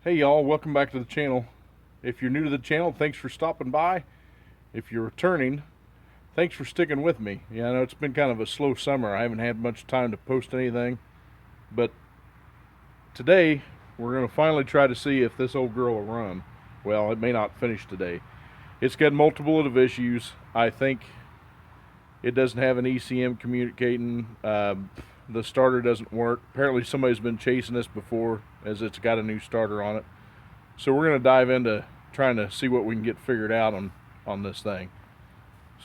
Hey y'all, welcome back to the channel. If you're new to the channel, thanks for stopping by. If you're returning, thanks for sticking with me. Yeah, I know it's been kind of a slow summer. I haven't had much time to post anything, but today we're going to finally try to see if this old girl will run. Well, it may not finish today. It's got multiple of issues. I think it doesn't have an ECM communicating. The starter doesn't work. Apparently somebody's been chasing this before, as it's got a new starter on it. So we're going to dive into trying to see what we can get figured out on this thing.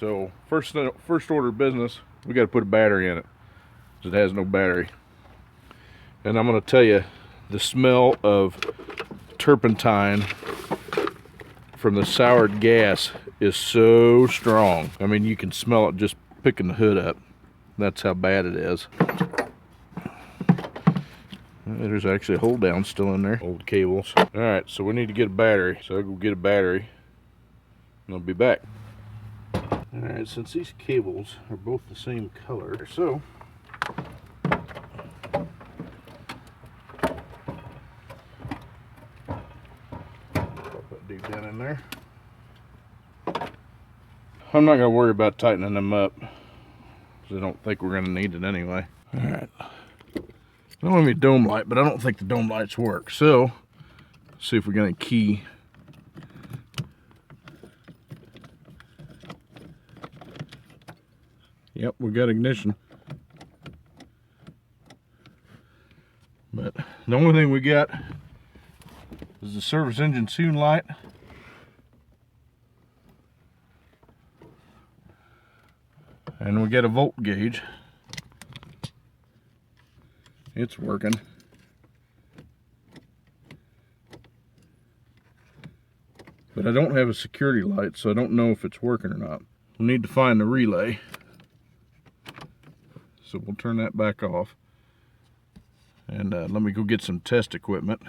So first order of business, we got to put a battery in it, because it has no battery. And I'm going to tell you, the smell of turpentine from the soured gas is so strong. I mean, you can smell it just picking the hood up. That's how bad it is. There's actually a hold down still in there. Old cables. Alright, so we need to get a battery. So I'll go get a battery and I'll be back. Alright, since these cables are both the same color, so pop that dude down in there. I'm not going to worry about tightening them up, because I don't think we're going to need it anyway. Alright. I don't have any dome light, but I don't think the dome lights work. So, let's see if we got a key. Yep, we got ignition. But the only thing we got is the service engine soon light. And we got a volt gauge. It's working. But I don't have a security light, so I don't know if it's working or not. We'll need to find the relay. So we'll turn that back off. And let me go get some test equipment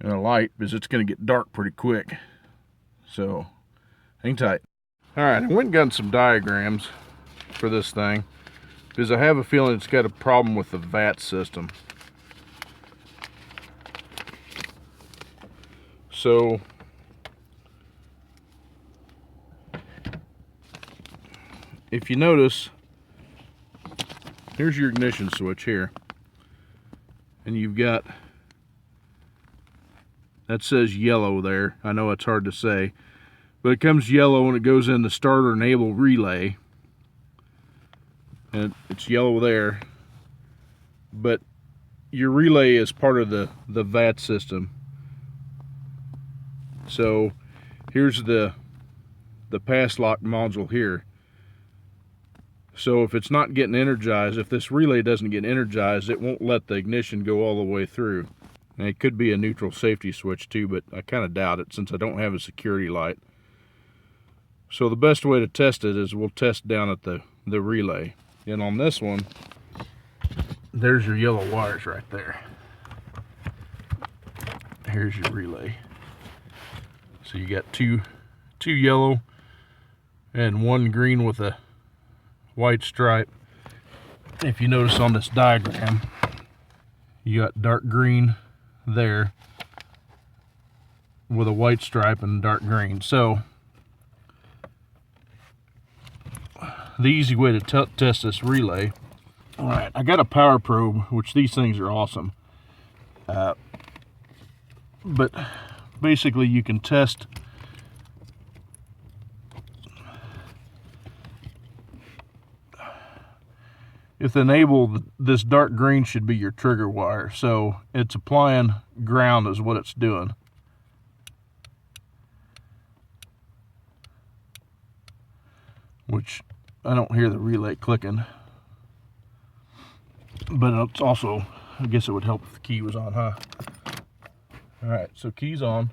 and a light, because it's going to get dark pretty quick. So, hang tight. Alright, I went and got some diagrams for this thing, because I have a feeling it's got a problem with the VAT system. So if you notice, here's your ignition switch here, and you've got, that says yellow there. I know it's hard to say, but it comes yellow and it goes in the starter enable relay, and it's yellow there. But your relay is part of the VAT system. So here's the pass lock module here. So if it's not getting energized, if this relay doesn't get energized, it won't let the ignition go all the way through. And it could be a neutral safety switch too, but I kind of doubt it, since I don't have a security light. So the best way to test it is we'll test down at the relay. And on this one, there's your yellow wires right there. Here's your relay. So you got two yellow and one green with a white stripe. If you notice on this diagram, you got dark green there with a white stripe and dark green. So the easy way to test this relay, all right, I got a power probe, which these things are awesome, but basically you can test if the enable, this dark green should be your trigger wire. So it's applying ground is what it's doing. Which I don't hear the relay clicking. But it's also, I guess it would help if the key was on, huh? Alright, so key's on.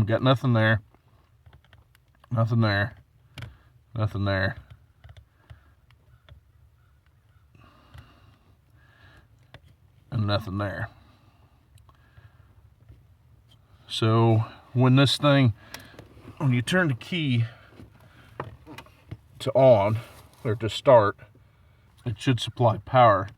Got nothing there. Nothing there. Nothing there. And nothing there. So when this thing when you turn the key to on, or to start, it should supply power.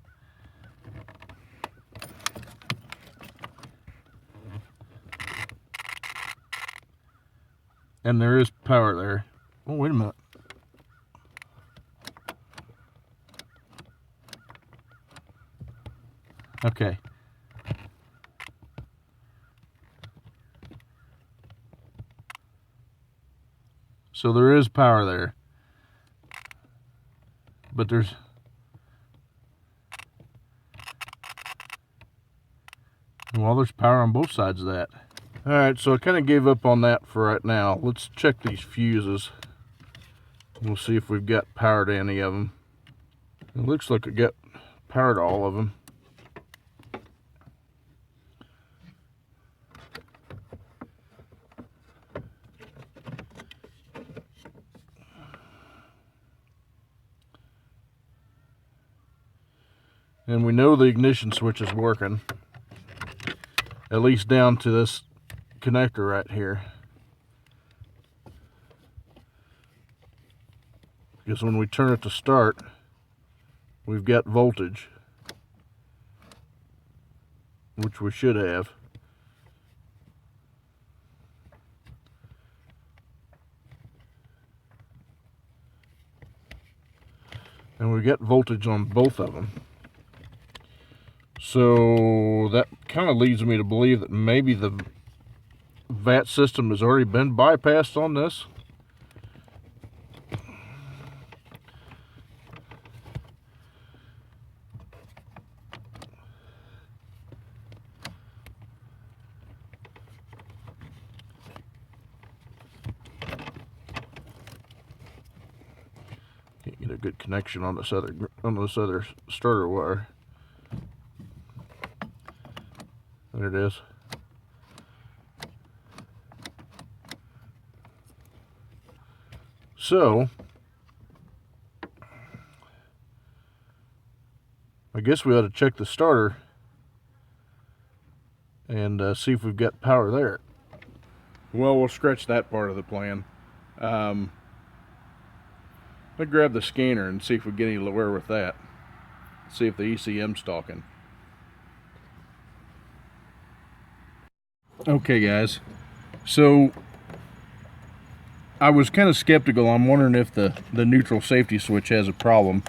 And there is power there. Oh, wait a minute. Okay. So there is power there. But there's... well, there's power on both sides of that. Alright, so I kind of gave up on that for right now. Let's check these fuses. We'll see if we've got power to any of them. It looks like it got power to all of them. And we know the ignition switch is working, at least down to this connector right here. Because when we turn it to start, we've got voltage, which we should have. And we got voltage on both of them. So that kind of leads me to believe that maybe the VAT system has already been bypassed on this. Can't get a good connection on this other starter wire. There it is. So, I guess we ought to check the starter and see if we've got power there. Well, we'll scratch that part of the plan. Let's grab the scanner and see if we get anywhere with that. See if the ECM's talking. Okay guys, so I was kind of skeptical. I'm wondering if the neutral safety switch has a problem,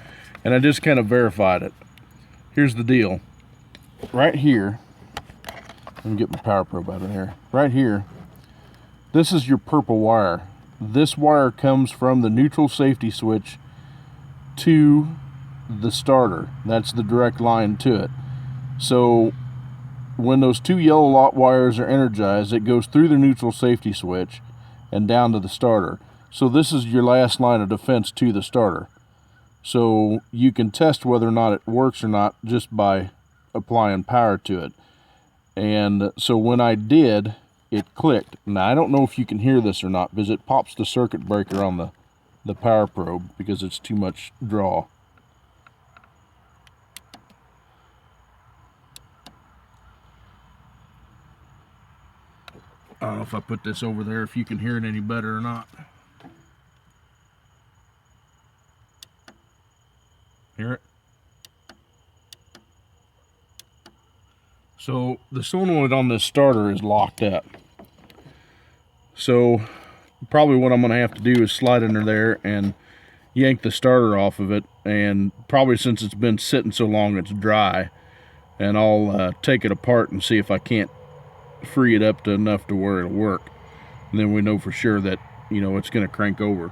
and I just kind of verified it. Here's the deal. Right here, let me get my power probe out of here. Right here, this is your purple wire. This wire comes from the neutral safety switch to the starter. That's the direct line to it. So when those two yellow lot wires are energized, it goes through the neutral safety switch and down to the starter. So this is your last line of defense to the starter. So you can test whether or not it works or not just by applying power to it. And so when I did, it clicked. Now I don't know if you can hear this or not, because it pops the circuit breaker on the power probe because it's too much draw. I don't know if I put this over there, if you can hear it any better or not. Hear it? So the solenoid on this starter is locked up. So probably what I'm going to have to do is slide under there and yank the starter off of it, and probably since it's been sitting so long it's dry, and I'll take it apart and see if I can't free it up to enough to where it'll work, and then we know for sure that, you know, it's going to crank over.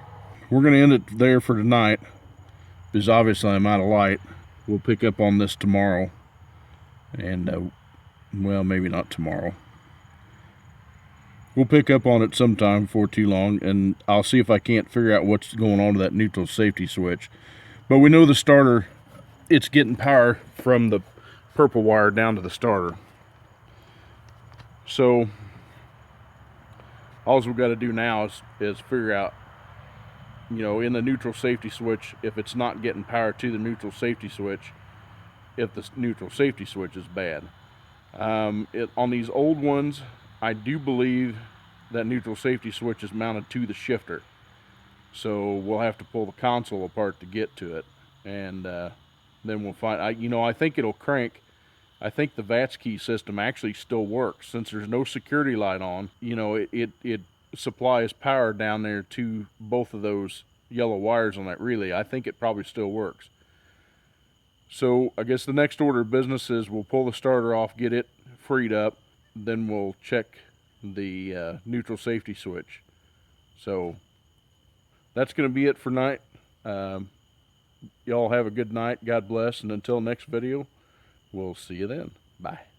We're going to end it there for tonight, because obviously I'm out of light. We'll pick up on this tomorrow, and well, maybe not tomorrow. We'll pick up on it sometime before too long, and I'll see if I can't figure out what's going on to that neutral safety switch. But we know the starter, it's getting power from the purple wire down to the starter. So all we've got to do now is figure out, you know, in the neutral safety switch, if it's not getting power to the neutral safety switch, if the neutral safety switch is bad. On these old ones, I do believe that neutral safety switch is mounted to the shifter. So we'll have to pull the console apart to get to it, and then we'll find. I think it'll crank. I think the VATS key system actually still works since there's no security light on. It supplies power down there to both of those yellow wires on that relay. I think it probably still works. So I guess the next order of business is we'll pull the starter off, get it freed up, then we'll check the neutral safety switch. So that's going to be it for night. Y'all have a good night. God bless. And until next video, we'll see you then. Bye.